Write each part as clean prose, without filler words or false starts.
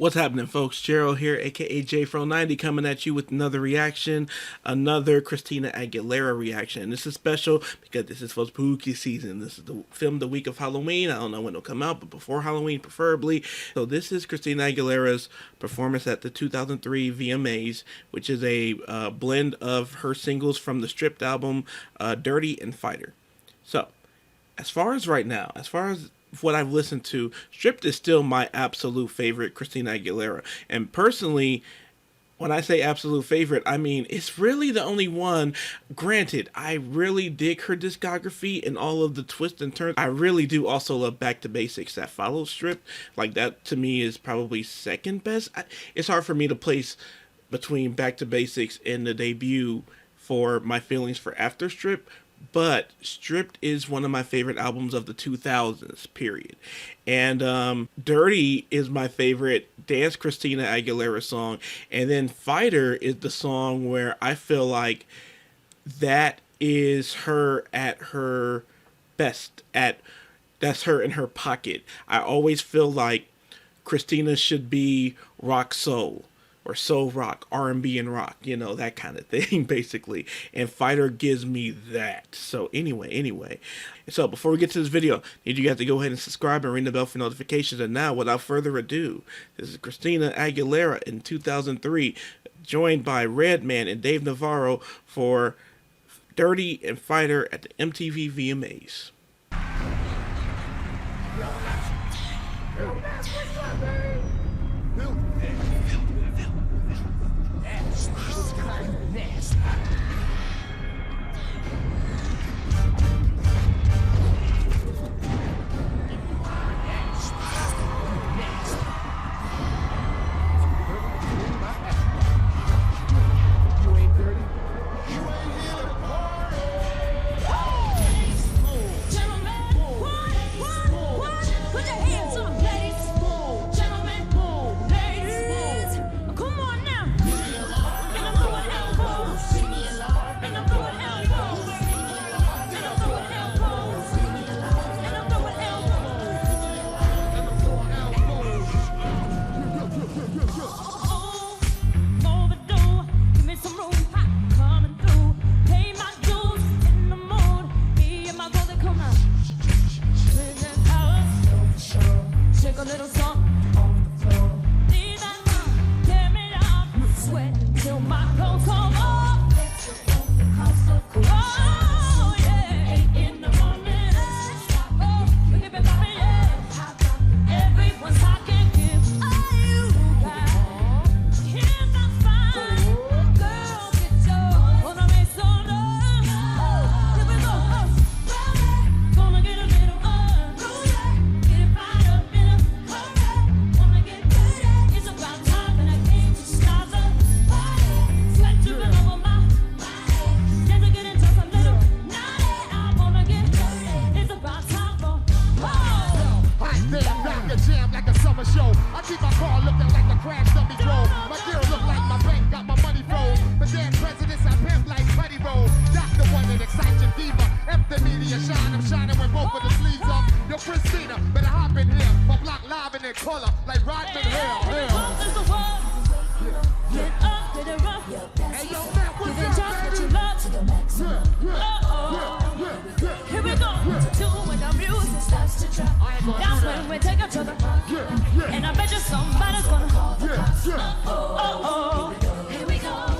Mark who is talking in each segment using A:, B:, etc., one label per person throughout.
A: What's happening, folks? Gerald here, aka J-Fro90, coming at you with another reaction, another Christina Aguilera reaction. And this is special because this is for spooky season. This is the film the week of Halloween. I don't know when it'll come out, but before Halloween, preferably. So this is Christina Aguilera's performance at the 2003 VMAs, which is a blend of her singles from the Stripped album, Dirty and Fighter. So, as far as right now, as far as what I've listened to, Stripped is still my absolute favorite Christina Aguilera. And personally, when I say absolute favorite, I mean it's really the only one. Granted, I really dig her discography and all of the twists and turns. I really do also love Back to Basics that follows Stripped. Like, that to me is probably second best. It's hard for me to place between Back to Basics and the debut for my feelings for After Stripped. But Stripped is one of my favorite albums of the 2000s, period. And Dirty is my favorite Dance Christina Aguilera song. And then Fighter is the song where I feel like that is her at her best. That's her in her pocket. I always feel like Christina should be rock soul, or soul rock, R&B and rock, you know, that kind of thing, basically. And Fighter gives me that. So anyway. So before we get to this video, I need you guys to go ahead and subscribe and ring the bell for notifications. And now, without further ado, this is Christina Aguilera in 2003, joined by Redman and Dave Navarro for Dirty and Fighter at the MTV VMAs.
B: Christina, better hop in here, my block live in their color, like Rodman Hill.
C: Get up, get it rough.
B: Hey, yo, man, what's
C: Giving
B: up,
C: just what
B: baby?
C: you love to the maximum. Here we go. To when the music starts to drop. That's when we take it to the top. And I bet you somebody's gonna call the cops. Here we go.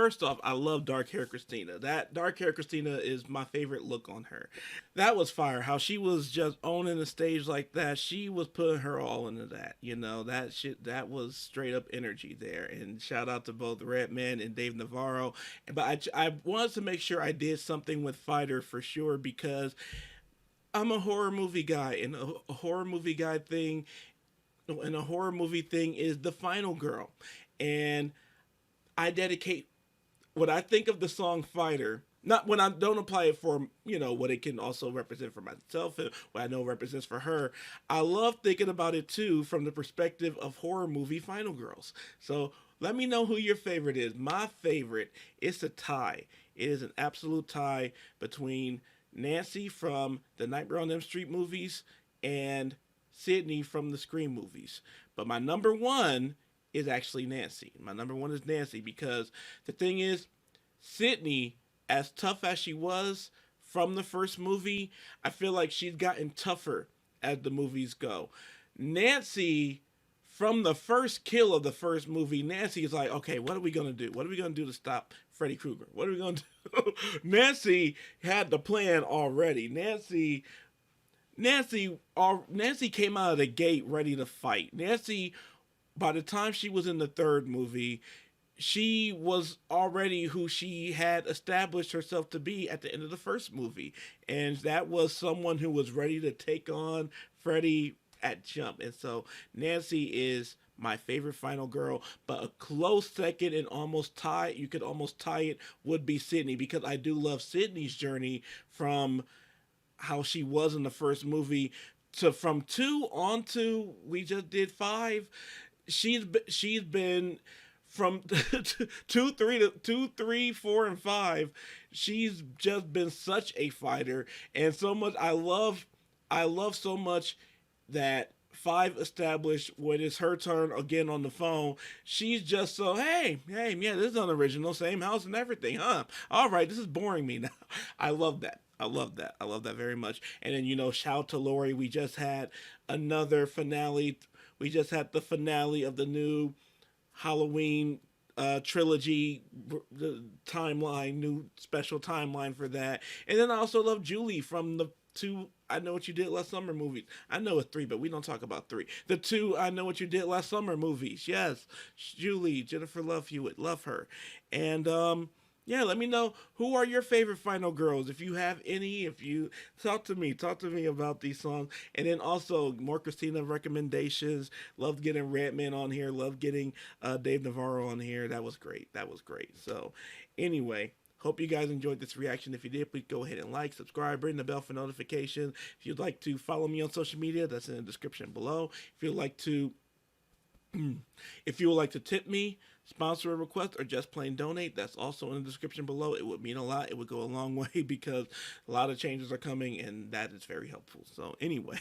A: first off, I love dark hair Christina. That dark hair Christina is my favorite look on her. That was fire. How she was just owning the stage like that. She was putting her all into that. You know, that shit, that was straight up energy there. And shout out to both Redman and Dave Navarro. But I wanted to make sure I did something with Fighter for sure, because I'm a horror movie guy, and a horror movie guy thing, and a horror movie thing is the final girl. And I dedicate when I think of the song Fighter, not when I don't apply it for, you know, what it can also represent for myself and what I know it represents for her. I love thinking about it too from the perspective of horror movie final girls. So let me know who your favorite is. My favorite is a tie. It is an absolute tie between Nancy from the Nightmare on Elm Street movies and Sydney from the Scream movies. But my number one is actually Nancy. My number one is Nancy because the thing is, Sydney, as tough as she was from the first movie, I feel like she's gotten tougher as the movies go. Nancy, from the first kill of the first movie, Nancy is like, okay, what are we going to do? What are we going to do to stop Freddy Krueger? What are we going to do? Nancy had the plan already. Nancy came out of the gate ready to fight. Nancy, by the time she was in the third movie, she was already who she had established herself to be at the end of the first movie. And that was someone who was ready to take on Freddy at jump. And so Nancy is my favorite final girl, but a close second and you could almost tie it, would be Sydney, because I do love Sydney's journey from how she was in the first movie to from 2 on to we just did 5. She's been from 2, 3, 4, and 5. She's just been such a fighter, and so much. I love so much that 5 established when it's her turn again on the phone. She's just so, hey, yeah, this is unoriginal, same house and everything, huh? All right, this is boring me now. I love that. I love that very much. And then, you know, shout out to Lori. We just had another finale. We just had the finale of the new Halloween trilogy, the timeline, new special timeline for that. And then I also love Julie from the 2 I Know What You Did Last Summer movies. I know it's 3, but we don't talk about 3. The 2 I Know What You Did Last Summer movies. Yes, Julie, Jennifer Love Hewitt, love her. And yeah, let me know who are your favorite final girls. If you have any, if you talk to me about these songs. And then also more Christina recommendations. Love getting Redman on here. Love getting Dave Navarro on here. That was great. So anyway, hope you guys enjoyed this reaction. If you did, please go ahead and like, subscribe, ring the bell for notifications. If you'd like to follow me on social media, that's in the description below. If you'd like to tip me, sponsor a request, or just plain donate, that's also in the description below. It would mean a lot. It would go a long way because a lot of changes are coming, and that is very helpful. So anyway,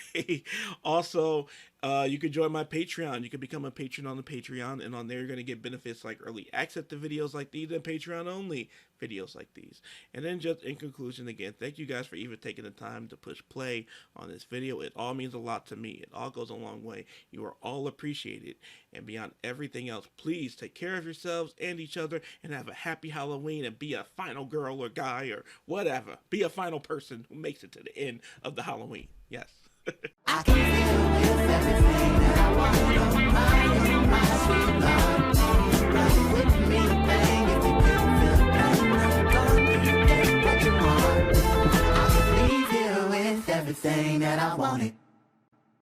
A: also, you could join my Patreon. You can become a patron on the Patreon, and on there you're going to get benefits like early access to videos like these and Patreon only videos like these. And then just in conclusion, again, thank you guys for even taking the time to push play on this video. It all means a lot to me. It all goes a long way. You are all appreciated. And beyond everything else, please take care of yourselves and each other, and have a happy Halloween, and be a final girl or guy or whatever. Be a final person who makes it to the end of the Halloween. Yes.
D: I can feel with everything that I want. My sweet love, run with me, bang. If you can feel the pain, don't you get what you want? I can leave you with everything that I wanted.